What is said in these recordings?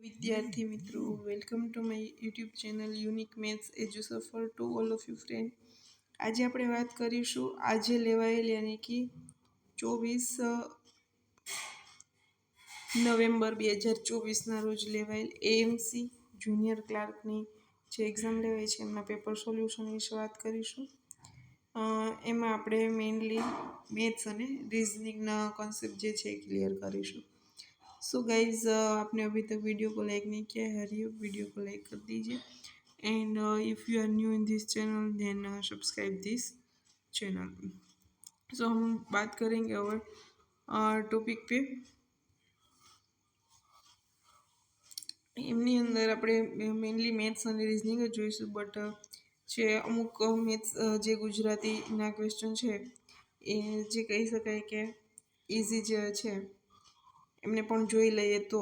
વિદ્યાર્થી મિત્રો, welcome to my YouTube channel unique maths એજ્યુસફર to all of you friend. આજે આપણે વાત કરીશું આજે લેવાયેલ યાની કે 24 નવેમ્બર 2024ના રોજ લેવાયેલ એએમસી જુનિયર ક્લાર્કની જે એક્ઝામ લેવાય છે એમના પેપર સોલ્યુશન વિશે વાત કરીશું. એમાં આપણે મેઇનલી મેથ્સ અને रीजनिंगના કોન્સેપ્ટ જે છે એ ક્લિયર કરીશું. सो गाइज आपने अभी तक वीडियो को लाइक नहीं किया है, हरी वीडियो को लाइक कर दीजिए and if you are new in this channel then subscribe this channel. So हम बात करेंगे और टॉपिक पे. એમની અંદર આપણે મેઇનલી મેથ્સ અને રિઝનિંગ જ જોઈશું, બટ જે અમુક મેથ્સ જે ગુજરાતીના ક્વેશ્ચન છે એ જે કહી શકાય કે ઇઝી જે છે એમને પણ જોઈ લઈએ. તો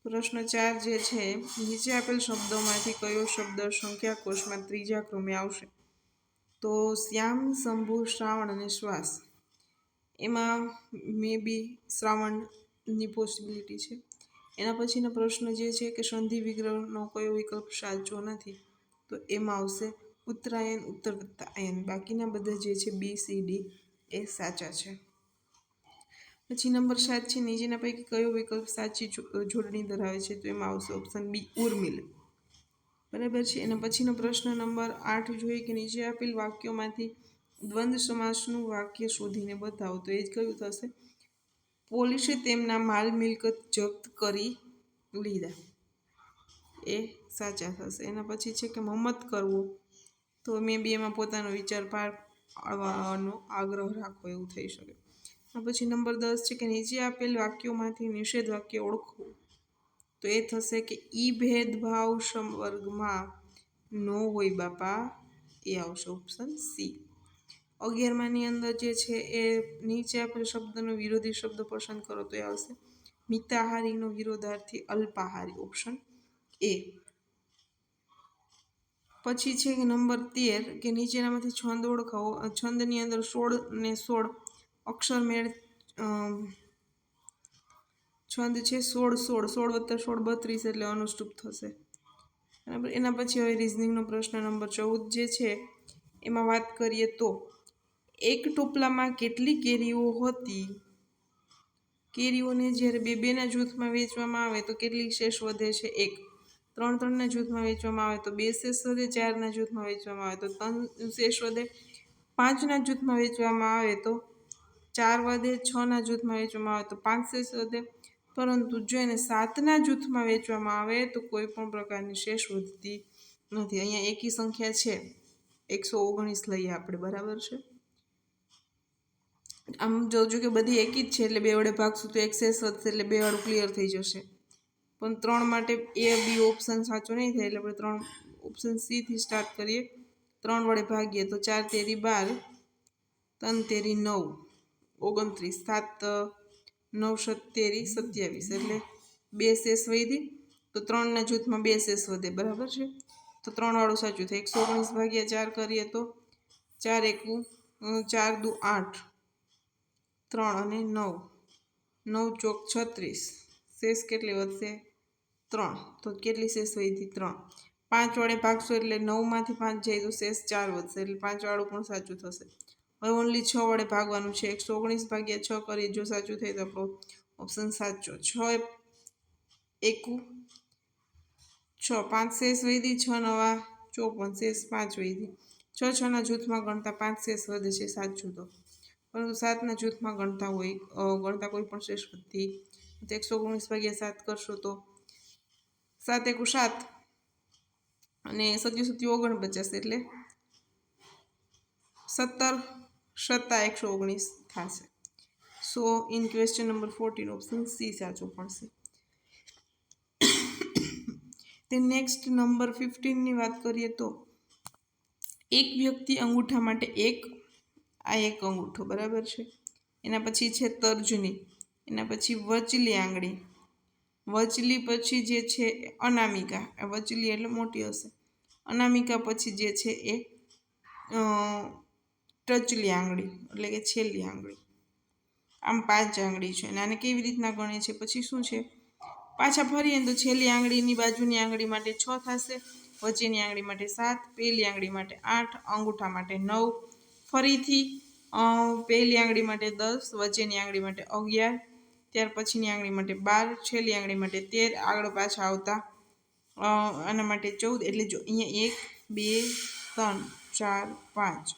પ્રશ્ન 4 જે છે, નીચે આપેલ શબ્દોમાંથી કયો શબ્દ સંખ્યા કોષમાં ત્રીજા ક્રમે આવશે? તો શ્યામ, શંભુ, શ્રાવણ અને શ્વાસ. એમાં મે બી શ્રાવણની પોસિબિલિટી છે. એના પછીનો પ્રશ્ન જે છે કે સંધિ વિગ્રહનો કયો વિકલ્પ સાચો નથી? તો એમાં આવશે ઉત્તરાયણ, ઉત્તર વત્તા અયન. બાકીના બધા જે છે બી, સી, ડી એ સાચા છે. પછી નંબર 7 છે, નીચેના પૈકી કયો વિકલ્પ સાચી જોડણી ધરાવે છે? તો એમાં આવશે ઓપ્શન બી, ઉર્મિલ. બરાબર છે. એના પછીનો પ્રશ્ન નંબર 8 જોઈએ કે નીચે આપેલ વાક્યોમાંથી દ્વંદ્વ સમાસનું વાક્ય શોધીને બતાવો. તો એ જ કયું થશે? પોલીસે તેમના માલ મિલકત જપ્ત કરી લીધા. એ સાચા થશે. એના પછી છે કે મમ્મત કરવો. તો મે બી એમાં પોતાનો વિચાર પાડવાનો આગ્રહ રાખવો એવું થઈ શકે. પછી નંબર 10 છે કે નીચે આપેલ વાક્યોમાંથી નિષેધ વાક્ય ઓળખો. તો એ થશે કે ઈ ભેદભાવ સંવર્ગમાં ન હોય બાપા. એ આવશે ઓપ્શન સી. 11માની અંદર જે છે એ નીચે આપેલ શબ્દનો વિરોધી શબ્દ પસંદ કરો. તો એ આવશે મિતાહારીનો વિરોધાર્થી અલ્પાહારી. Option A. પછી છે કે નંબર 13 કે નીચેનામાંથી છંદ ઓળખાવો. છંદની અંદર 16 ને 16 અક્ષર મેળ છંદ છે 16 16 16 વત્તા 16 32 એટલે અનુષ્ટુપ થશે. બરાબર. એના પછી હવે રિઝનિંગનો પ્રશ્ન નંબર 14 જે છે એમાં વાત કરીએ તો એક ટોપલામાં કેટલી કેરીઓ હતી? કેરીઓને જ્યારે બે બેના જૂથમાં વેચવામાં આવે તો કેટલી શેષ વધે છે? 1. 3 3ના જૂથમાં વેચવામાં આવે તો 2 શેષ વધે. 4ના જૂથમાં વેચવામાં આવે તો 3 શેષ વધે. 5ના જૂથમાં વેચવામાં આવે તો 4 વધે. 6ના જૂથમાં વેચવામાં આવે તો 5 શેષ વધે. પરંતુ જો એને 7ના જૂથમાં વેચવામાં આવે તો કોઈ પણ પ્રકારની શેષ વધતી નથી. અહીંયા એકી સંખ્યા છે 119 લઈએ આપણે. બરાબર છે. આમ જોજો કે બધી એકી જ છે એટલે 2 વડે ભાગશું તો 1 શેષ વધશે એટલે 2 વાળું ક્લિયર થઈ જશે. પણ 3 માટે એ બી ઓપ્શન સાચો નહીં થાય એટલે આપણે 3 ઓપ્શન સી થી સ્ટાર્ટ કરીએ. 3 વડે ભાગીએ તો 4 તેરી 12, 3 તેરી 9, 29, 7 9 સત્તેરી 27 એટલે 2 શેષ વધી. તો 3ના જૂથમાં 2 શેષ વધે. બરાબર છે. તો 3 વાળું સાચું થાય. 119 ભાગ્યા 4 કરીએ તો 4 એકુ 4 દુ 8, 3 અને 9, 9 ચોક 36. શેષ કેટલી વધશે? 3. તો કેટલી શેષ વધી? 3. 5 વડે ભાગશો એટલે 9માંથી 5 જાય તો શેષ 4 વધશે એટલે 5 વાળું પણ સાચું થશે. હવે ઓનલી 6 વડે ભાગવાનું છે. 119 ભાગ્યા 6 કરીએ જો સાચું થાય તો આપણો ઓપ્શન સાચો. 6 એકુ 6, 5 શેષ વધી. 6 નવા 54, શેષ 5 વધી. 6 6ના જૂથમાં ગણતા 5 શેષ વધે છે સાચું તો. પરંતુ 7ના જૂથમાં ગણતા કોઈ પણ શેષ વધતી. તો 119 ભાગ્યા 7 કરશો તો 7 એકુ 7 અને 7 49 એટલે 17 સત્તા 119 થશે. સો in question number 14 option C સાચું પડશે. તે નેક્સ્ટ નંબર 15ની વાત કરીએ તો એક વ્યક્તિ અંગૂઠા માટે આ એક અંગૂઠો. બરાબર છે. એના પછી છે તર્જની. એના પછી વચલી આંગળી. વચલી પછી જે છે અનામિકા. વચલી એટલે મોટી હશે. અનામિકા પછી જે છે એ ટચલી આંગળી એટલે કે છેલ્લી આંગળી. આમ 5 આંગળી છે અને આને કેવી રીતના ગણે છે? પછી શું છે? પાછા ફરીએ તો છેલ્લી આંગળીની બાજુની આંગળી માટે 6 થશે, વચ્ચેની આંગળી માટે 7, પહેલી આંગળી માટે 8, અંગૂઠા માટે 9, ફરીથી પહેલી આંગળી માટે 10, વચ્ચેની આંગળી માટે 11, ત્યાર પછીની આંગળી માટે 12, છેલ્લી આંગળી માટે 13, આગળ પાછા આવતા આના માટે 14, એટલે જો અહીંયા 1 2 3 4 5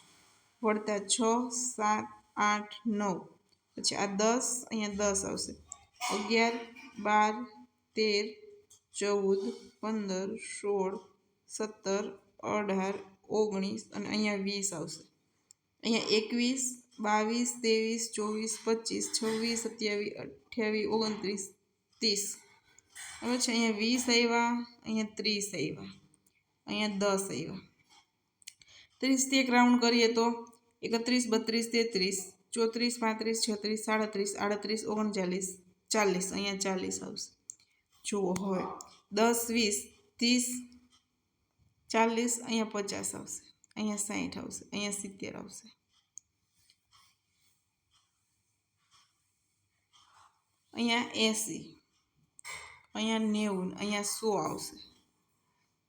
વળતા 6 7 8 9, પછી આ 10, અહીંયા 10 આવશે, 11 12 13 14 15 16 17 18 19 અને અહીંયા 20 આવશે, અહીંયા 21 22 23 24 25 26 27 28 29 30, હવે છે અહીંયા 20 આવ્યા, અહીંયા 30 આવ્યા, અહીંયા 10 આવ્યા, 30 એક રાઉન્ડ કરીએ તો 31 32 33 34 35 36 37 38 39 40, અહીંયા 40 આવશે. જુઓ હવે 10 20 30 40, અહીંયા 50 આવશે, અહીંયા 60 આવશે, અહીંયા 70 આવશે, અહીંયા 80, અહીંયા 90, અહીંયા 100 આવશે.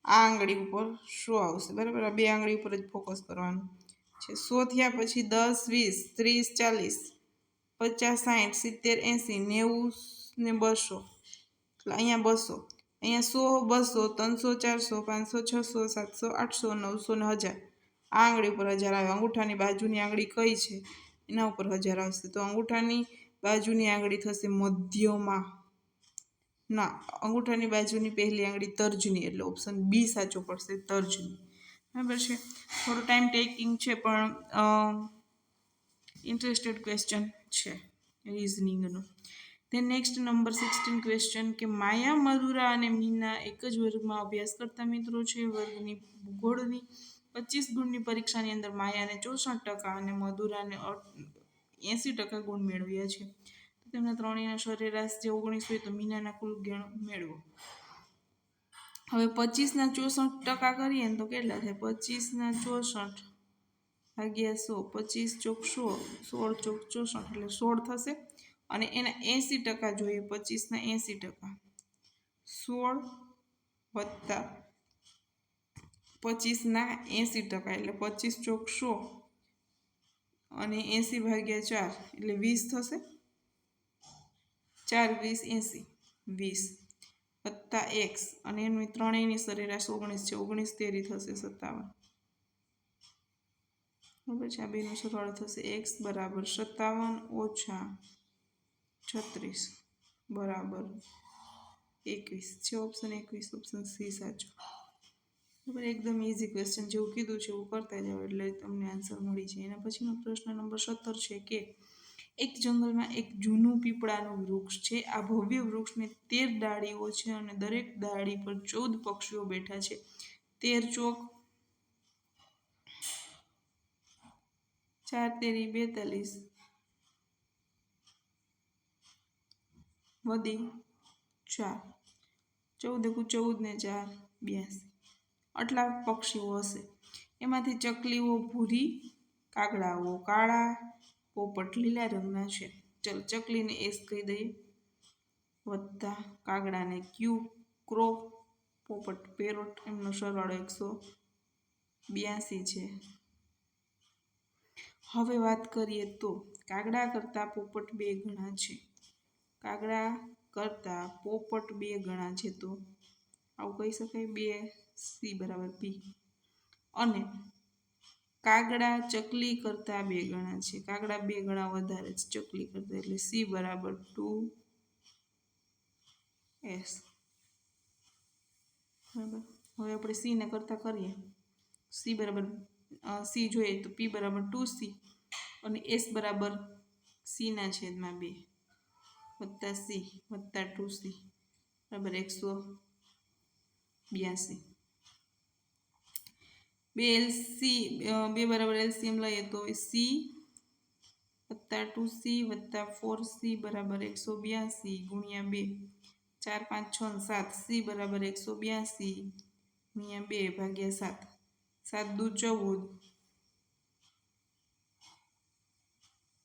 આ આંગળી ઉપર 100 આવશે, બરાબર. આ બે આંગળી ઉપર જ ફોકસ કરવાનું છે. 100 થયા પછી 10 20 30 40 50 60 70 80 90 ને 200, એટલે અહીંયા 200, અહીંયા 100 200 300 400 500 600 700 800 900 ને 1000. આ આંગળી ઉપર 1000 આવે. અંગૂઠાની બાજુની આંગળી કઈ છે એના ઉપર 1000 આવશે, તો અંગૂઠાની બાજુની આંગળી થશે મધ્યમાં, ના, અંગૂઠાની બાજુની પહેલી આંગળી તર્જની, એટલે ઓપ્શન બી સાચો પડશે, તર્જની. બરાબર છે. થોડું ટાઈમ ટેકિંગ છે પણ ઇન્ટરેસ્ટેડ ક્વેશ્ચન છે રિઝનિંગનું. ધેન નેક્સ્ટ નંબર 16 ક્વેશ્ચન કે માયા, મધુરા અને મીના એક જ વર્ગમાં અભ્યાસ કરતા મિત્રો છે. વર્ગની ભૂગોળની 25 ગુણની પરીક્ષાની અંદર માયાને 64% અને મધુરાને 80% ગુણ મેળવ્યા છે. તેમના ત્રણેયના સરેરાશ જે 19 હોય તો મીનાના કુલ ગુણ મેળવો. હવે 25ના 64% કરીએ ને તો કેટલા થાય? 25ના 64 ભાગ્યા 100, 25 ચોક 100, 16 ચોક 64, એટલે 16 થશે. અને એના 80% જોઈએ, 25ના 80%, 16 વત્તા 25ના 80%, એટલે 25 ચોક 100 અને 80 ભાગ્યા 4, એટલે 20 થશે. 4 20 80, 20 વત્તા x, અને એની ત્રણેયની સરેરાશ 19 છે, 19 તેરી થશે 57. બરાબર છે. આ બેનો સરવાળો થશે x બરાબર 57 ઓછા 36 બરાબર 21 છે. ઓપ્શન 21, ઓપ્શન સી સાચો. બરાબર. એકદમ ઇઝી ક્વેશ્ચન, જેવું કીધું છે એવું કરતા જાઓ એટલે તમને આન્સર મળી જાય. એના પછીનો પ્રશ્ન નંબર 17 છે કે એક જંગલમાં એક જૂનું પીપળાનું વૃક્ષ છે. આ ભવ્ય વૃક્ષને 13 ડાળીઓ છે અને દરેક ડાળી પર 14 પક્ષીઓ બેઠા છે. 13 ચોક 4 તેરી 42 વધી 4, 14 એકુ 14 ને 4 82, આટલા પક્ષીઓ હશે. એમાંથી ચકલીઓ ભૂરી, કાગડાઓ કાળા, પોપટ લીલા રંગના છે. ચલો ચકલીને એસ કહી દઈએ, વત્તા કાગડાને ક્યુ, ક્રો, પોપટ પેરોટ, એમનો સરવાળો 182 છે. હવે વાત કરીએ તો કાગડા કરતાં પોપટ 2 ગણા છે. કાગડા કરતાં પોપટ 2 ગણા છે, તો આવું કહી શકાય. 2 સી બરાબર પી. અને કાગડા ચકલી કરતાં 2 ગણા છે. કાગડા 2 ગણા વધારે છે ચકલી કરતાં, એટલે સી બરાબર 2s. બરાબર. હવે આપણે સી ને કરતા કરીએ. સી બરાબર સી જોઈએ તો પી બરાબર 2c અને એસ બરાબર સી ના છેદમાં 2 વત્તા સી વત્તા 2c બરાબર 182. 2 બરાબર એલસીએમ લઈએ તો સી વત્તા 2c વત્તા 4c બરાબર 182 ગુણ્યા 2, 4 5 6 7, સી બરાબર 182 ગુણ્યા 2 ભાગ્યા 7, 7 દુ 14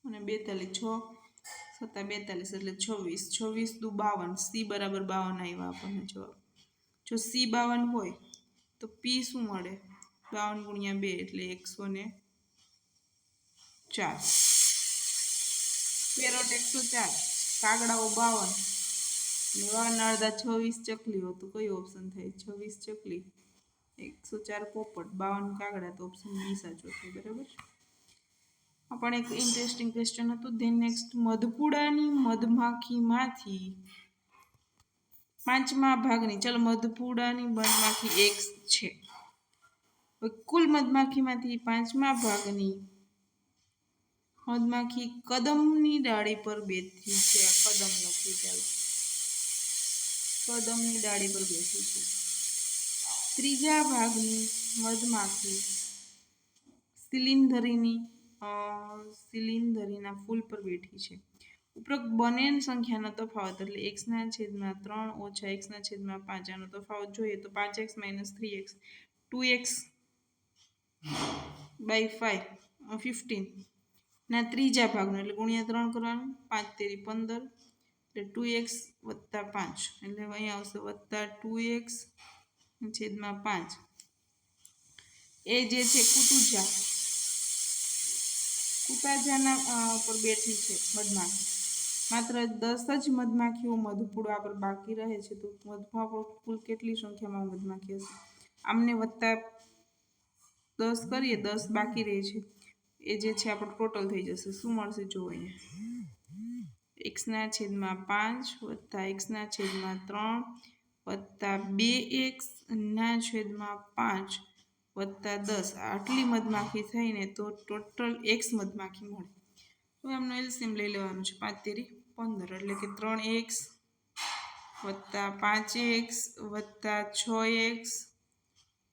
અને 42, 6 સત્તા 42 એટલે 26, 26 દુ 52, સી બરાબર 52 આવ્યા આપણને જવાબ. જો સી 52 હોય તો પી શું મળે? 52 ગુણ્યા 2 એટલે 104. પેરોટ 104, કાગડાઓ 52, વાના અડધા 26 ચકલીઓ. તો કયો ઓપ્શન થાય? 26 ચકલી, 104 પોપટ, 52 કાગડા. તો ઓપ્શન બી સાચો થાય. બરાબર. આ પણ એક ઇન્ટરેસ્ટિંગ ક્વેશ્ચન હતું. ધેન નેક્સ્ટ, મધપુડાની મધમાખીમાંથી પાંચમા ભાગની, ચાલો મધપુડાની મધમાખી એક છે, કુલ મધમાખીમાંથી પાંચમા ભાગની મધમાખી કદમની ડાળી પર બેઠી છે. કદમ લખી, ચાલો કદમની ડાળી પર બેઠી છે. ત્રીજા ભાગની મધમાખી શિલીંધરીના ફૂલ પર બેઠી છે. ઉપરોક્ત બંને સંખ્યાનો તફાવત એટલે x/3 ઓછા x/5. આનો તફાવત જોઈએ તો 5x - 3x 2x by 5 15 ના ત્રીજા ભાગનો એટલે ગુણ્યા 3 કરવાનું. 5 તેરી 15 એટલે 2x + 5 એટલે અહીંયા આવશે +2x/5. એ જે છે કુતાજાના પર બેઠી છે મધમાખી. માત્ર 10 જ મધમાખીઓ મધપુડવા પર બાકી રહે છે. તો મધપુડવા પર કુલ કેટલી સંખ્યામાં મધમાખી હશે? આમને +10 કરીએ, 10 બાકી રહે છે, એ જે છે આપણું ટોટલ થઈ જશે. શું મળશે જો અહીંયા x/5 + x/3 + 2x/5 + 10 આટલી મધમાખી થઈને તો ટોટલ x મધમાખી મળે. હવે આમનો એલસીએમ લઈ લેવાનું છે. 5 તેરી 15 એટલે કે 3x + 5x + 6x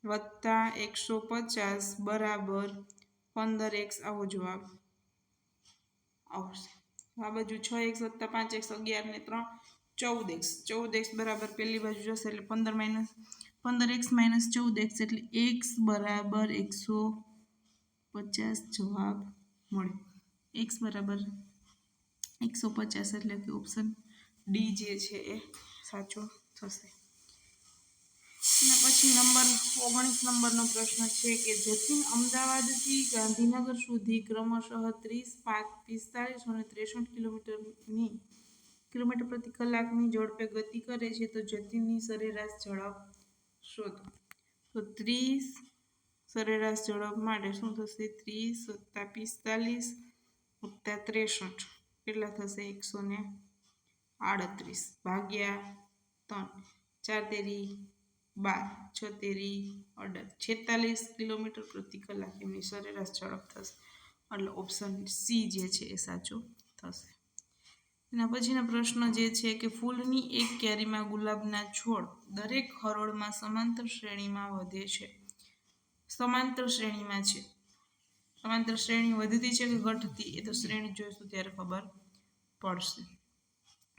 + 150 બરાબર 15x. આવો જવાબ આવશે. આ બાજુ 6x + 5x 11 ને 3 14x. 14x બરાબર પેલી બાજુ જશે એટલે 15x - 14x એટલે x બરાબર 150 જવાબ મળે. x બરાબર 150 એટલે કે ઓપ્શન ડી જે છે એ સાચો થશે. અને પછી નંબર 19 નંબરનો પ્રશ્ન છે કે જતીન અમદાવાદથી ગાંધીનગર સુધી ક્રમશઃ 30, 45 અને 63 કિલોમીટર પ્રતિ કલાકની ઝડપે ગતિ કરે છે. તો જતીનની સરેરાશ ઝડપ શોધો. તો 30 સરેરાશ ઝડપ માટે શું થશે? 30 + 45 + 63 કેટલા થશે? 138 ભાગ્યા 3, 4 તેરી 12, 6 તેરી 18, 46 કિલોમીટર પ્રતિ કલાક એમની સરેરાશ ઝડપ થશે. એટલે ઓપ્શન સી જે છે એ સાચો થશે. એના પછીનો પ્રશ્ન જે છે કે ફૂલની એક ક્યારીમાં ગુલાબના છોડ દરેક હરોળમાં સમાંતર શ્રેણીમાં વધે છે. સમાંતર શ્રેણીમાં છે. સમાંતર શ્રેણી વધતી છે કે ઘટતી? એ તો શ્રેણી જોઈશું ત્યારે ખબર પડશે.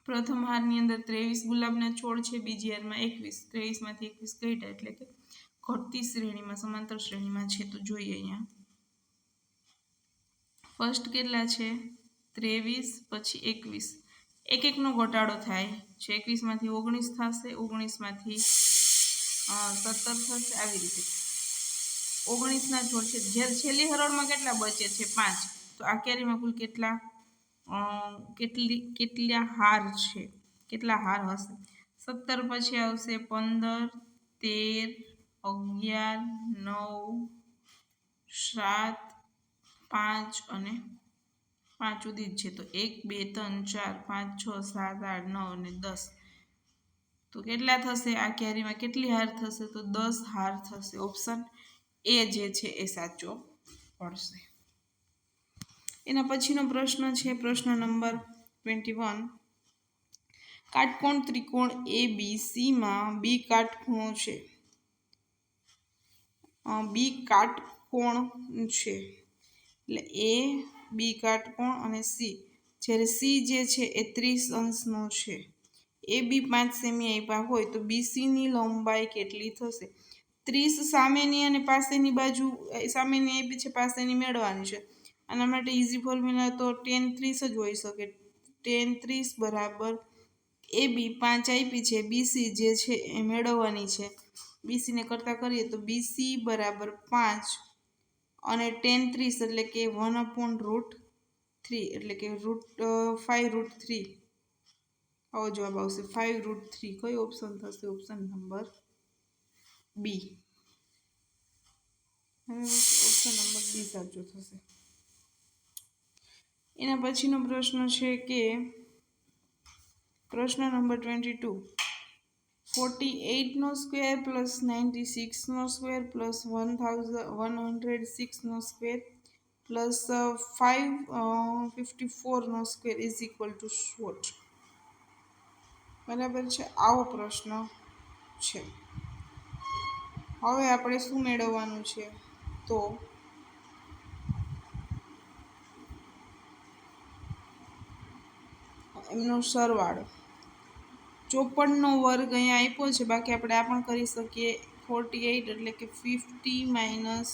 પ્રથમ હારની અંદર 23 ગુલાબના છોડ છે, બીજી હારમાં 21, 23માંથી 21 ઘટ્યા એટલે કે ઘટતી શ્રેણીમાં, સમાંતર શ્રેણીમાં છે. તો જોઈએ અહીંયા ફર્સ્ટ કેટલા છે? 23, પછી 21. એક એકનો ઘટાડો થાય છે. 21માંથી 19 થશે, 19માંથી 17 થશે, આવી રીતે 19ના છોડ છે. જ્યારે છેલ્લી હરોળમાં કેટલા બચે છે? 5. તો આ કેરીમાં કુલ કેટલા હાર છે? કેટલા હાર હશે? 17 પછી આવશે 15, 13, 11, 9, 7, 5 અને 5 સુધી જ છે. તો 1, 2, 3, 4, 5, 6, 7, 8, 9 અને 10. તો કેટલા થશે? આ કેરીમાં કેટલી હાર થશે? તો 10 હાર થશે. ઓપ્શન એ જે છે એ સાચો પડશે. એના પછીનો પ્રશ્ન છે પ્રશ્ન નંબર 21. કાટકોણ ત્રિકોણ ABCમાં બી કાટખૂણો છે. બી કાટકોણ છે એટલે એ બી કાટકોણ અને સી. જ્યારે સી જે છે એ 30 અંશનો છે. એ બી 5 સેમી આપ્યા હોય તો બીસીની લંબાઈ કેટલી થશે? 30 સામેની અને પાસેની બાજુ, સામેની આપી છે, પાસેની મેળવવાની છે. આના માટે ઇઝી ફોર્મ્યુલા તો tan 30 જ હોઈ શકે. tan 30 બરાબર એ બી 5 આપી છે, બીસી જે છે એ મેળવવાની છે. બીસીને કરતાં કરીએ તો બીસી બરાબર 5 અને tan 30 એટલે કે 1/√3 એટલે કે 5√3 આવો જવાબ આવશે 5√3. કયો ઓપ્શન થશે? Option number B. Option number B સાચો થશે. એના પછીનો પ્રશ્ન છે કે પ્રશ્ન નંબર 22 48 નો સ્ક્વેર પ્લસ 96 નો સ્ક્વેર પ્લસ 1106 નો સ્ક્વેર પ્લસ 554 નો square is equal to what? બરાબર છે, આવો પ્રશ્ન છે. હવે આપણે શું મેળવવાનું છે? તો એમનો સરવાળો 54 નો વર્ગ અહીંયા આપ્યો છે, બાકી આપણે આ પણ કરી શકીએ. 48 એટલે કે 50 માઇનસ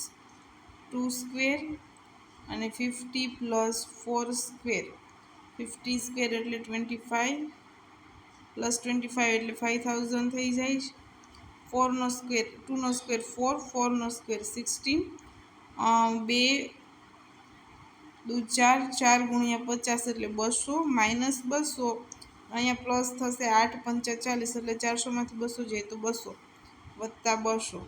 2 સ્ક્વેર અને 50 પ્લસ 4 સ્ક્વેર. 50 સ્ક્વેર એટલે 25 પ્લસ 25 એટલે 5000 થઈ જાય છે. 4 નો સ્ક્વેર 2 નો સ્ક્વેર 4 4 નો સ્ક્વેર 16 2 દુ 4 4 ગુણ્યા 50 એટલે 200 માઇનસ 200 અહીંયા પ્લસ થશે 8 પંચા 40 એટલે 400 માંથી 200 જાય તો 200 વત્તા 200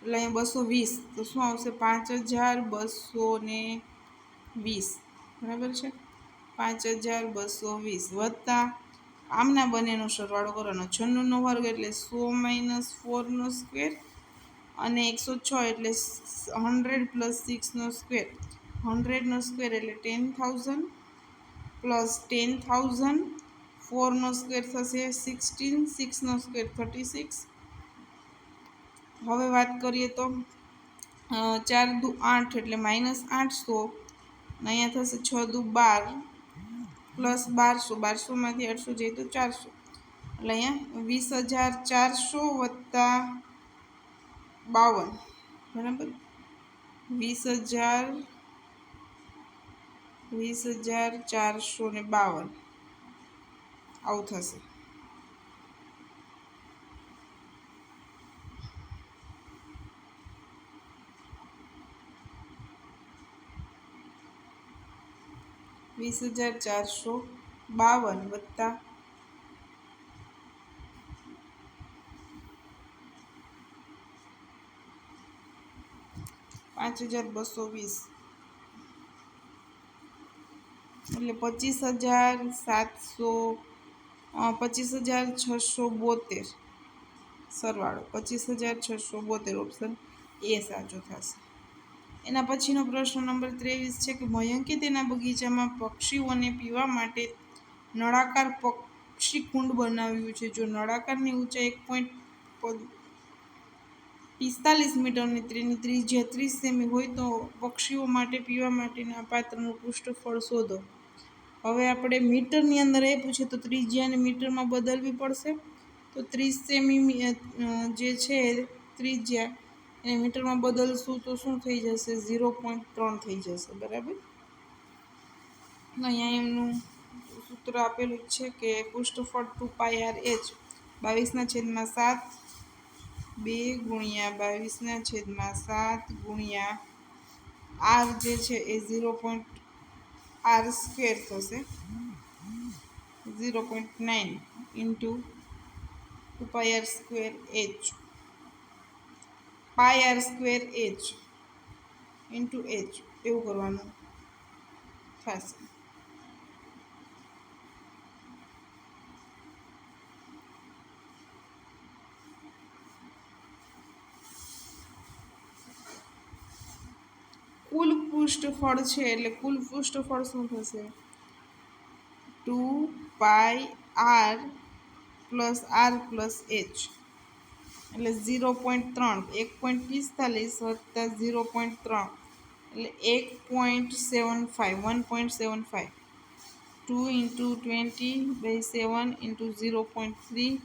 એટલે અહીંયા 220 તો શું આવશે? 5220 બરાબર છે. 5220 વત્તા આમના બંનેનો સરવાળો કરવાનો 96 નો વર્ગ એટલે 100 માઇનસ 4 નો સ્ક્વેર અને 106 એટલે 100 પ્લસ 6 નો સ્ક્વેર. 100 નો સ્ક્વેર એટલે 10000 પ્લસ 10000 4 નો સ્ક્વેર થશે 16 6 નો સ્ક્વેર 36. હવે વાત કરીએ તો 4 દુ 8 એટલે માઇનસ 800 અહીંયા થશે 6 દુ 12 પ્લસ 1200 માંથી 800 જાય તો 400 એટલે અહીંયા 20400 વત્તા 52 બરાબર 20452 આવું થશે. ₹20,452 વત્તા 5220 એટલે 25,672 સરવાળો 25,672 ઓપ્શન એ સાચો થશે. એના પછીનો પ્રશ્ન નંબર 23 છે કે મયંકે તેના બગીચામાં પક્ષીઓને પીવા માટે નળાકાર પક્ષી કુંડ બનાવ્યું છે. જો નળાકારની ઊંચાઈ 1.45 મીટર અને તેની ત્રિજ્યા 30 સેમી હોય તો પક્ષીઓ માટે પીવા માટેના પાત્રનું પૃષ્ઠફળ શોધો. હવે આપણે મીટરની અંદર એ પૂછે તો ત્રિજ્યાને મીટરમાં બદલવી પડશે. તો 30 સેમી જે છે ત્રિજ્યા એને મીટરમાં બદલશું તો શું થઈ જશે? 0.3 થઈ જશે. બરાબર. અહીંયા એમનું સૂત્ર આપેલું છે કે પૃષ્ઠફળ 2πr/h 22/7 2 ગુણ્યા 22/7 ગુણ્યા r જે છે એ 0.r² થશે 0.9 into 2πr²h πr²h into h એવું કરવાનું થશે. કુલ પૃષ્ઠફળ છે એટલે કુલ પૃષ્ઠફળ શું થશે? 2πr plus r plus h એટલે 0.3 1.45 વત્તા 0.3 એટલે 1.75 2 into 20/7 into 0.3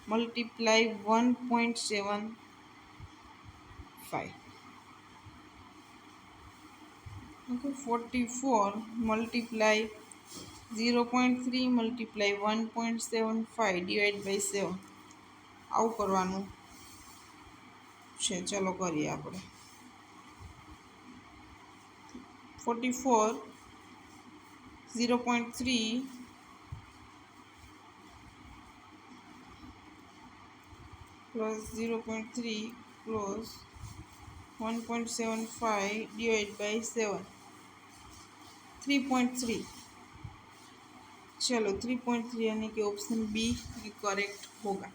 multiply 1.75 okay 44 multiply 0.3 multiply 1.75 divide by 7 આવું કરવાનું છે. ચલો કરીએ આપણે. 44 0.3 પ્લસ 0.3 પ્લસ 1.75 डिवाइड बाई 7 3.3. चलो 3.3 यानी कि ऑप्शन बी करेक्ट होगा.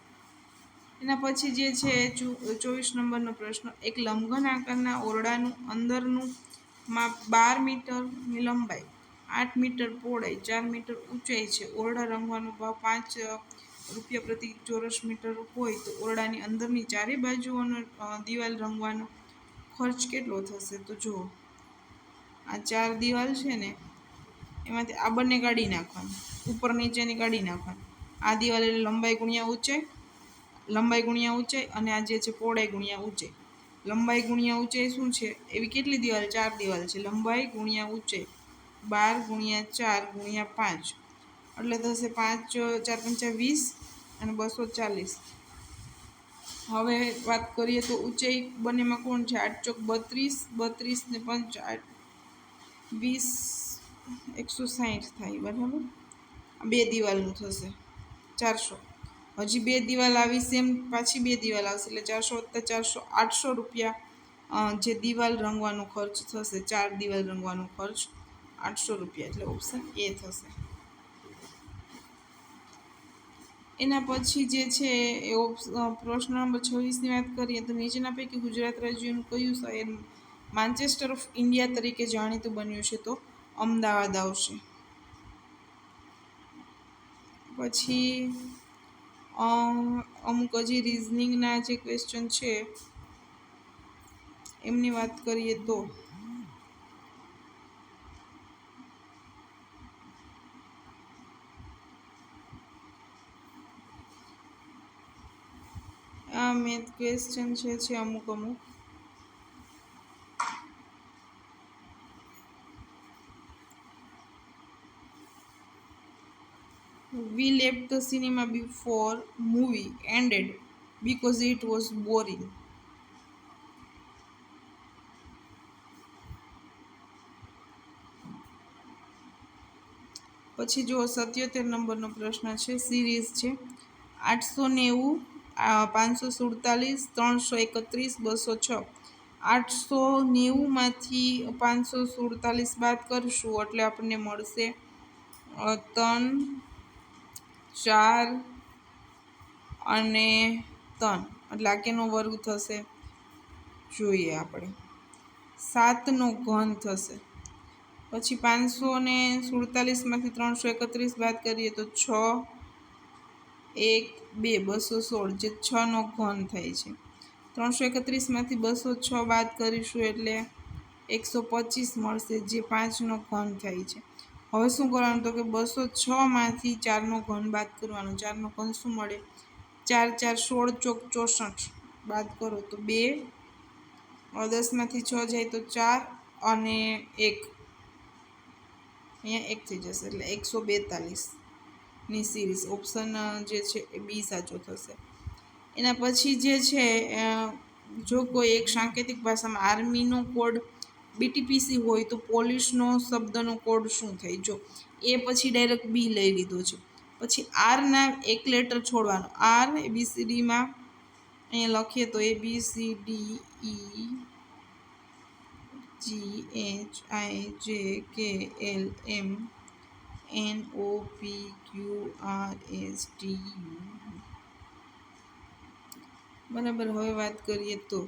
એના પછી જે છે 24 નંબરનો પ્રશ્ન. એક લંબઘન આકારના ઓરડાનું અંદરનું માપ 12 મીટરની લંબાઈ, 8 મીટર પહોળાઈ, 4 મીટર ઊંચાઈ છે. ઓરડા રંગવાનો ભાવ 5 રૂપિયા પ્રતિ ચોરસ મીટર હોય તો ઓરડાની અંદરની ચારે બાજુઓનો દિવાલ રંગવાનો ખર્ચ કેટલો થશે? તો જુઓ, આ 4 દિવાલ છે ને, એમાંથી આ બંને કાઢી નાખવાનું, ઉપર નીચેની કાઢી નાખવાની. આ દિવાલ એટલે લંબાઈ ગુણ્યા ઊંચાઈ, અને આ જે છે પહોળાઈ ગુણ્યા ઊંચાઈ. લંબાઈ ગુણ્યા ઊંચાઈ શું છે? એવી કેટલી દિવાલ? 4 દિવાલ છે. લંબાઈ ગુણ્યા ઊંચાઈ 12 ગુણ્યા 4 ગુણ્યા 5 એટલે થશે 5 4 5 20 અને 240. હવે વાત કરીએ તો ઊંચાઈ બંનેમાં કોણ છે? 8 ચોક 32, 32 ને 5 20 160 થાય, બરાબર. બે દિવાલનું થશે 400. હજી બે દિવાલ આવી, સેમ પાછી બે દિવાલ આવશે એટલે 400 + 400 800 રૂપિયા જે દિવાલ રંગવાનો ખર્ચ થશે. 4 દિવાલ રંગવાનો ખર્ચ 800 રૂપિયા, એટલે ઓપ્શન એ થશે. એના પછી જે છે એ પ્રશ્ન નંબર 26ની વાત કરીએ તો નીચેના પૈકી ગુજરાત રાજ્યનું કયું શહેર માન્ચેસ્ટર ઓફ ઇન્ડિયા તરીકે જાણીતું બન્યું છે? તો અમદાવાદ આવશે. પછી અમુક હજી રિઝનિંગના જે ક્વેશ્ચન છે એમની વાત કરીએ તો આ મેથ ક્વેશ્ચન છે અમુક. We left the cinema before movie ended because it was boring. પછી જો 77 નંબરનો પ્રશ્ન છે, સિરીઝ છે 890 547 331 206. 890માંથી 547 બાદ કરશું એટલે આપણને મળશે 3 4 અને 3, એટલે આ કેનો વર્ગ થશે? જોઈએ આપણે, 7નો ઘન થશે. પછી 547માંથી 331 બાદ કરીએ તો 6 1 2 216, જે 6નો ઘન થાય છે. 331માંથી 206 બાદ કરીશું એટલે 125 મળશે, જે 5નો ઘન થાય છે. હવે શું કરવાનું? તો કે 206માંથી 4નો ઘન બાદ કરવાનો. 4નો ઘન શું મળે? 4 4 16 ચોક 64 બાદ કરો તો 2, 10માંથી 6 જાય તો 4 અને 1, અહીંયા 1 થઈ જશે એટલે 142ની સિરીઝ. ઓપ્શન જે છે એ બી સાચો થશે. એના પછી જે છે જો કોઈ એક સાંકેતિક ભાષામાં આર્મીનો કોડ BTPC હોય તો પોલીસનો શબ્દનો કોડ શું થાય? જો એ પછી ડાયરેક્ટ બી લઈ લીધો છે. પછી આરના એક લેટર છોડવાનો. આર ABCDમાં અહીંયા લખીએ તો ABCDEGHIJKLMNOPQRSTU. બરાબર. હવે વાત કરીએ તો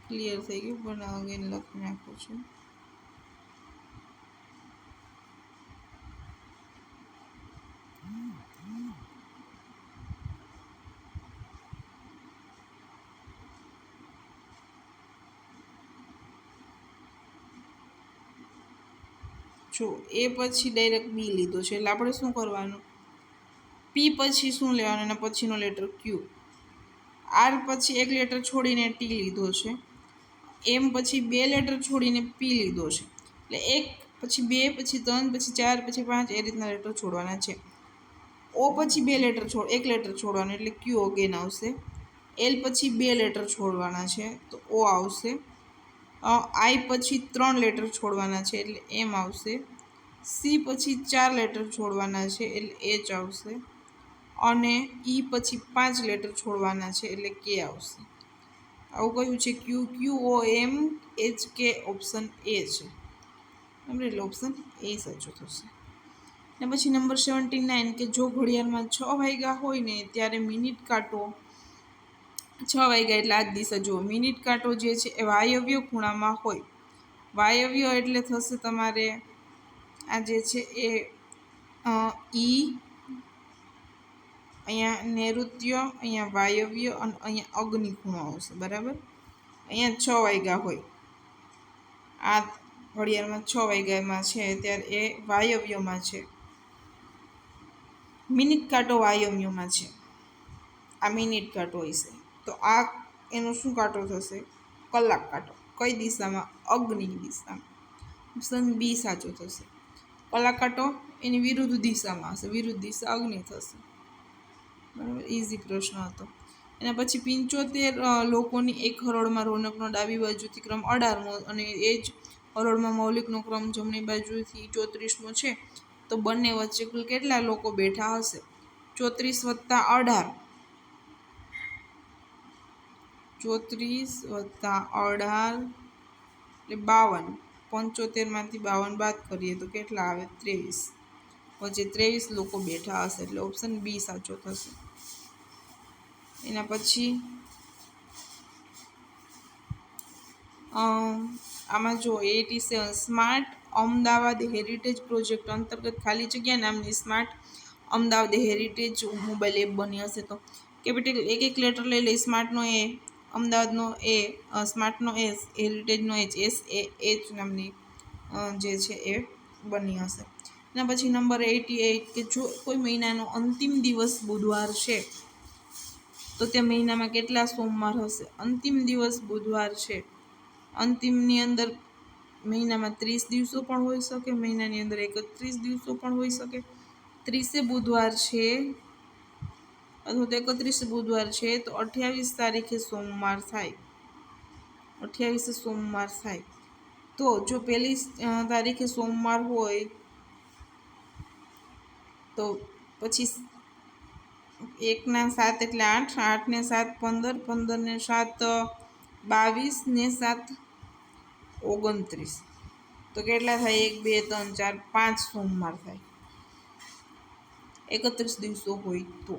ક્લિયર થઈ ગયું, પણ અગેન લખી નાખું છું. જો એ પછી ડાયરેક્ટ બી લીધો છે એટલે આપણે શું કરવાનું? પી પછી શું લેવાનું? અને પછીનો લેટર ક્યુ. આર પછી એક લેટર છોડીને ટી લીધો છે. એમ પછી બે લેટર છોડીને પી લીધો છે. એટલે એક પછી 2, પછી 3, પછી 4, પછી 5 એ રીતના લેટર છોડવાના છે. ઓ પછી 2 લેટર એક લેટર છોડવાનું એટલે ક્યુ અગેન આવશે. એલ પછી 2 લેટર છોડવાના છે તો ઓ આવશે. આઈ પછી 3 લેટર છોડવાના છે એટલે એમ આવશે. સી પછી 4 લેટર છોડવાના છે એટલે એચ આવશે. અને ઈ પછી 5 લેટર છોડવાના છે એટલે કે આવશે. આવું કયું છે ક્યુ ઓ એમ એચ કે ઓપ્શન એ છે. બરાબર, એટલે ઓપ્શન એ સાચો થશે. ને પછી નંબર 79 કે જો ઘડિયાળમાં 6 વાગ્યા હોય ને ત્યારે મિનિટ કાંટો 6 વાગ્યા એટલે આ જ દિશા જુઓ. મિનિટ કાંટો જે છે એ વાયવ્ય ખૂણામાં હોય. વાયવ્ય એટલે થશે તમારે આ જે છે એ ઈ, અહીંયા નૈઋત્ય, અહીંયા વાયવ્ય અને અહીંયા અગ્નિ ખૂણો આવશે. બરાબર, અહીંયા 6 વાગ્યા હોય, આ ઘડિયાળમાં 6 વાગ્યામાં છે ત્યારે એ વાયવ્યમાં છે. મિનિટ કાંટો વાયવ્યમાં છે. આ મિનિટ કાંટો હશે તો આ એનો શું કાંટો થશે? કલાક કાંટો. કઈ દિશામાં? અગ્નિ દિશામાં. ઓપ્શન બી સાચો થશે. કલાક કાંટો એની વિરુદ્ધ દિશામાં હશે, વિરુદ્ધ દિશા અગ્નિ થશે. બરાબર, ઇઝી પ્રશ્ન હતો. એના પછી 75 લોકોની એક હરોળમાં રોનકનો ડાબી બાજુથી ક્રમ 18મો અને એ જ હરોળમાં મૌલિકનો ક્રમ જમણી બાજુથી 34મો છે તો બંને વચ્ચે કુલ કેટલા લોકો બેઠા હશે? 34 + 18, 34 + 18 એટલે 52. 75માંથી 52 બાદ કરીએ તો કેટલા આવે? 23. વચ્ચે 23 લોકો બેઠા હશે એટલે ઓપ્શન બી સાચો થશે. એના પછી આમાં જો 87 સ્માર્ટ અમદાવાદ હેરિટેજ પ્રોજેક્ટ અંતર્ગત ખાલી જગ્યા નામની smart Ahmedabad heritage mobile app બની હશે તો કેપિટલ એક લેટર લઈ લઈ. સ્માર્ટનો એ, અમદાવાદનો એ, સ્માર્ટનો એસ, હેરિટેજનો એચ, એસ એ એચ નામની જે છે એ બની હશે. એના પછી નંબર 88 કે જો કોઈ મહિનાનો અંતિમ દિવસ બુધવાર છે તો તે મહિનામાં કેટલા સોમવાર હશે? અંતિમ દિવસ બુધવાર છે. અંતિમની અંદર મહિનામાં 30 દિવસો પણ હોઈ શકે, મહિનાની અંદર 31 દિવસો પણ હોઈ શકે. 30 બુધવાર છે અથવા તો 31 બુધવાર છે તો 28 તારીખે સોમવાર થાય. 28 સોમવાર થાય તો જો 1 તારીખે સોમવાર હોય તો પછી 1 ના 7 એટલે 8, 8 ને 7 15, 15 ને 7 22 ને 7 29 તો કેટલા થાય? 1 2 3 4 5 સોમવાર થાય 31 દિવસો હોય તો.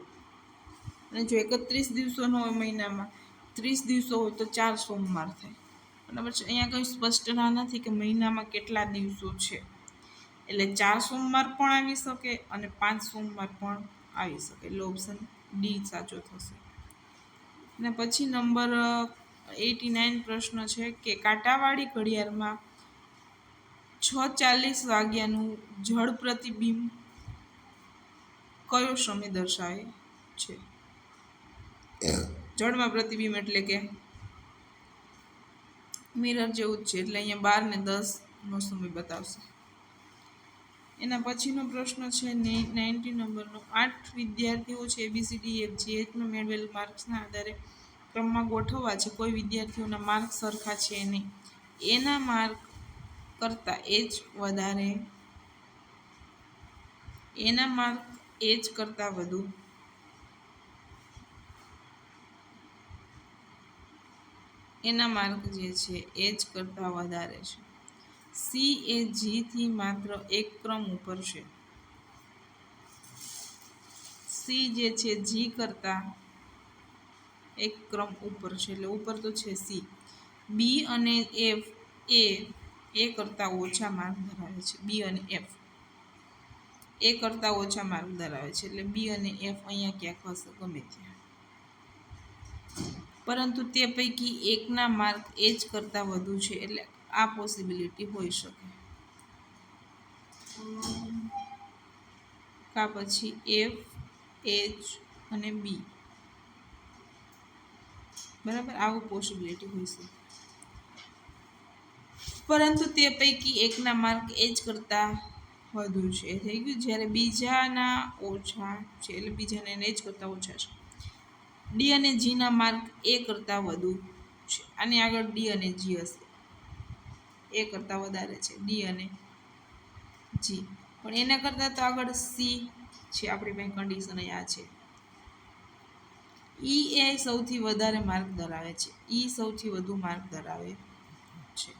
અને જો 31 દિવસો ન હોય મહિનામાં, 30 દિવસો હોય તો 4 સોમવાર થાય. બરાબર છે. અહીંયા કંઈ સ્પષ્ટ ના નથી કે મહિનામાં કેટલા દિવસો છે એટલે 4 સોમવાર પણ આવી શકે અને 5 સોમવાર પણ આવી શકે એટલે ઓપ્શન ડી સાચો થશે. અને પછી નંબર 89 પ્રશ્ન છે કે કાંટાવાળી ઘડિયાળમાં 6:40 વાગ્યાનું જળ પ્રતિબિંબ કયો સમય દર્શાવે છે? જળમાં પ્રતિબિંબ એટલે કે મિરર જેવું જ છે એટલે અહીંયા 12 ને 10નો સમય બતાવશે. એના પછીનો પ્રશ્ન છે 90 નંબરનો. 8 વિદ્યાર્થીઓ છે ABCDEFGHમાં મેળવેલ માર્ક્સના આધારે ક્રમમાં ગોઠવવા છે. કોઈ વિદ્યાર્થીઓના માર્ક સરખા છે નહીં. એના માર્ક કરતાં એચ વધારે, એના માર્ક એચ કરતાં વધુ, એના માર્ક જે છે એચ કરતાં વધારે છે. સી એ જીથી માત્ર એક ક્રમ ઉપર છે. સી જે છે જી કરતાં એક ક્રમ ઉપર છે એટલે ઉપર તો છે સી. બી અને એફ એ કરતાં ઓછા માર્ક ધરાવે છે. બી અને એફ એ કરતાં ઓછા માર્ક ધરાવે છે એટલે બી અને એફ અહીંયા ક્યાંક હશે ગમે ત્યાં. પરંતુ તે પૈકી એકના માર્ક એચ કરતાં વધુ છે એટલે આ પોસિબિલિટી હોઈ શકે. કા પછી એફ, એચ અને બી. બરાબર, આવું પોસિબિલિટી હોઈ શકે. પરંતુ તે પૈકી એકના માર્ક એ જ કરતાં વધુ છે થઈ ગયું, જ્યારે બીજાના ઓછા છે એટલે બીજાને એને જ કરતાં ઓછા છે. ડી અને જીના માર્ક એ કરતાં વધુ છે. આની આગળ ડી અને જી હશે, એ કરતાં વધારે છે ડી અને જી, પણ એના કરતાં તો આગળ સી છે. આપણી પાસે કન્ડિશન આ છે. ઈ એ સૌથી વધારે માર્ક ધરાવે છે. ઈ સૌથી વધુ માર્ક ધરાવે છે.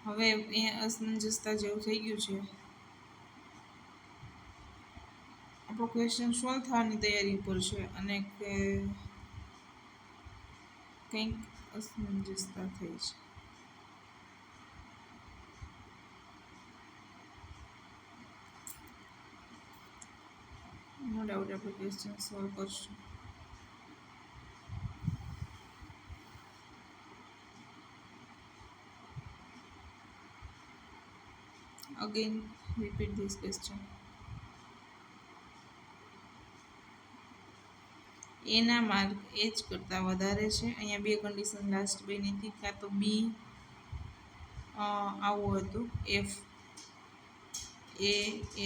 હવે એ અસમંજસતા જેવું થઈ ગયું છે. આપણો ક્વેશ્ચન સોલ્વ થવાની તૈયારી ઉપર છે અને કંઈક અસમંજસતા થઈ છે. નો ડાઉટ આપણે ક્વેશ્ચન સોલ્વ કરશું. Again, repeat this question. એના માર્ક એ જ કરતાં વધારે છે. અહીંયા બે કન્ડિશન લાસ્ટ બેની હતી, કાં તો બી આવું હતું એફ એ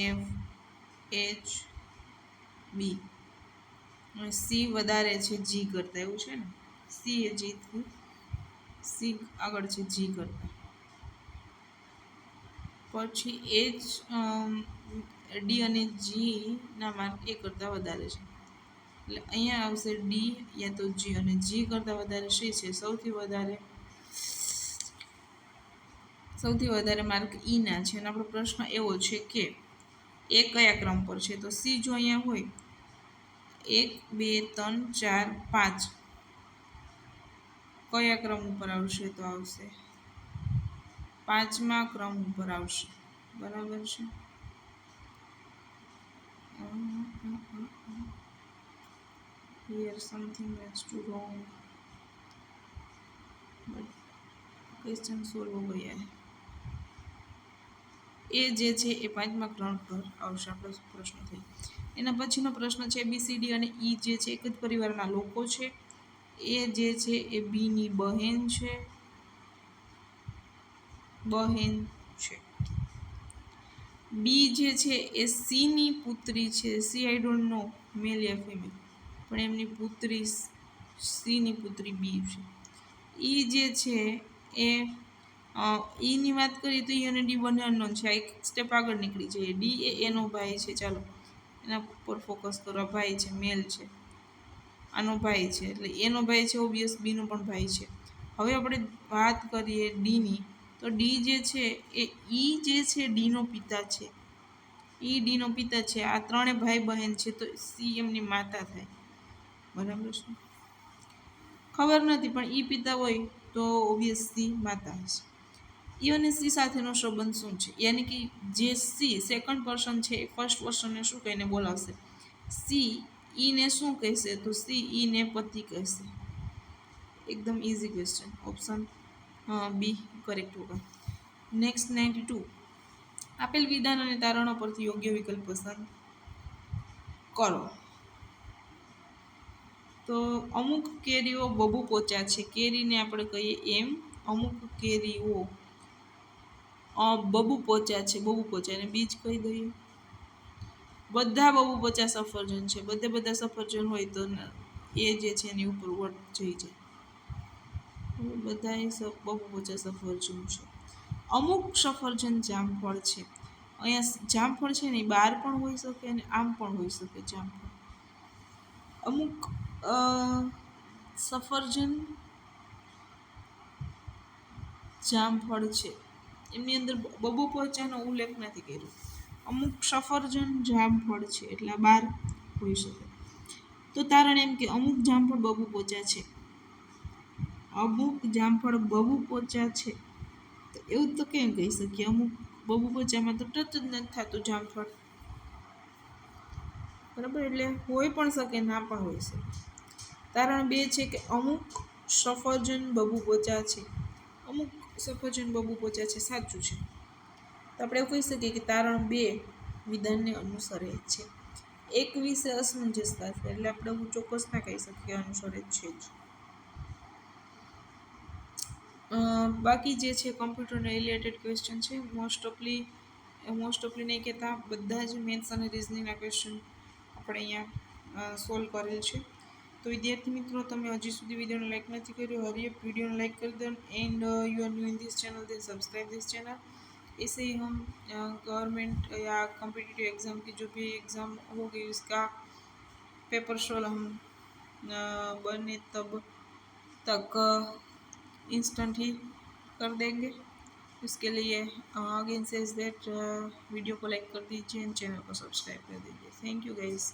એફ એચ બી, અને સી વધારે છે જી કરતાં, એવું છે ને. સી એ જીથી સી આગળ છે જી કરતાં. પછી એ જ ડી અને જીના માર્ક એ કરતાં વધારે છે એટલે અહીંયા આવશે ડી યા તો જી, અને જી કરતાં વધારે સી છે. સૌથી વધારે માર્ક ઈના છે. અને આપણો પ્રશ્ન એવો છે કે એ કયા ક્રમ પર છે. તો સી જો અહીંયા હોય 1 2 3 4 5 કયા ક્રમ ઉપર આવશે? તો આવશે 5મા ક્રમ ઉપર આવશે. બરાબર છે. Here something has to wrong, but question solve हो गया है. એ જે છે એ 5મા ક્રમ પર આવશે. આપણો પ્રશ્ન થઈ. એના પછીનો પ્રશ્ન છે BCD અને ઈ જે છે એક જ પરિવારના લોકો છે. એ જે છે એ બીની બહેન છે. બી જે છે એ સીની પુત્રી છે. C I don't know male યા ફિમેલ, પણ એમની પુત્રી સીની પુત્રી બી છે. ઈ જે છે એ ઈની વાત કરીએ તો ઈ અને ડી બંને અનનોન છે. એક સ્ટેપ આગળ નીકળી જઈએ. ડી એ એનો ભાઈ છે. ચાલો એના પર ફોકસ કરો. ભાઈ છે, મેલ છે, આનો ભાઈ છે એટલે એનો ભાઈ છે, ઓબ્વિયસ બીનો પણ ભાઈ છે. હવે આપણે વાત કરીએ ડીની, તો ડી જે છે એ ઈ જે છે ડીનો પિતા છે. ઈ ડીનો પિતા છે. આ ત્રણે ભાઈ બહેન છે, તો સી એમની માતા થાય. બરાબર છે. ખબર નથી પણ ઈ પિતા હોય તો ઓબ્વિયસ સી માતા હશે. ઈ અને સી સાથેનો સંબંધ શું છે? યાની કે જે સી સેકન્ડ પર્સન છે એ ફર્સ્ટ પર્સનને શું કહીને બોલાવશે? સી ઈને શું કહેશે? તો સી ઈને પતિ કહેશે. एकदम easy question, option B correct होगा. नेक्स्ट 92. આપેલ વિધાન અને તારણો પરથી યોગ્ય વિકલ્પ પસંદ કરો. તો અમુક કેરીઓ બબુ પોચા છે. કેરીને આપણે કહીએ એમ. અમુક કેરીઓ બબુ પોચા છે. બબુ પોચા અને બીજ કહી દઈએ. બધા બબુ પોચા સફરજન છે. બધા સફરજન હોય તો એ જે છે એની ઉપર વટ જઈ જાય. બધા બબુ પોચા સફરજન છે. અમુક સફરજન જામફળ છે. અહીંયા જામફળ છે ને એ બાર પણ હોઈ શકે અને આમ પણ હોઈ શકે. જામફળ અમુક સફરજન જામફળ છે, એમની અંદર બબુ પોચાનો ઉલ્લેખ નથી કર્યો. અમુક સફરજન જામફળ છે એટલે બાર હોઈ શકે. તો તારણ એમ કે અમુક જામફળ બબુ પોચા છે. અમુક જામફળ બબુ પોચા છે, તો એવું તો કેમ કહી શકીએ? અમુક બબુ પોચામાં તો ટચ જ નથી થતું જામફળ. બરાબર, એટલે હોઈ પણ શકે, ના પણ હોઈ શકે. તારણ 2 છે કે અમુક સફરજન બબુ પોચા છે. અમુક સફરજન બબુ પહોંચ્યા છે સાચું છે. તો આપણે એવું કહી શકીએ કે તારણ 2 વિધાનને અનુસરે છે. એક વિશે અસમંજસતા છે એટલે આપણે હું ચોક્કસ ના કહી શકીએ અનુસરે છે જ. બાકી જે છે કમ્પ્યુટરને રિલેટેડ ક્વેશ્ચન છે મોસ્ટ ઓફલી નહીં કહેતા બધા જ મેથ્સ અને રિઝનિંગના ક્વેશ્ચન આપણે અહીંયા સોલ્વ કરેલ છે. તો વિદ્યાર્થી મિત્રો તમે હજી સુધી વિડીયોને લાઈક નથી કર્યો हरिए वीडियो लाइक कर दो and you are new in this channel then subscribe this channel. ऐसे ही हम गवर्नमेंट या कॉम्पिटिटिव एग्ज़ाम की जो भी एग्ज़ाम होगी उसका पेपर सोल्व हम बने तब तक इंस्टेंट ही कर देंगे. उसके लिए अगेन सेज दैट वीडियो को लाइक कर दीजिए एंड चैनल को सब्सक्राइब कर दीजिए. Thank you guys.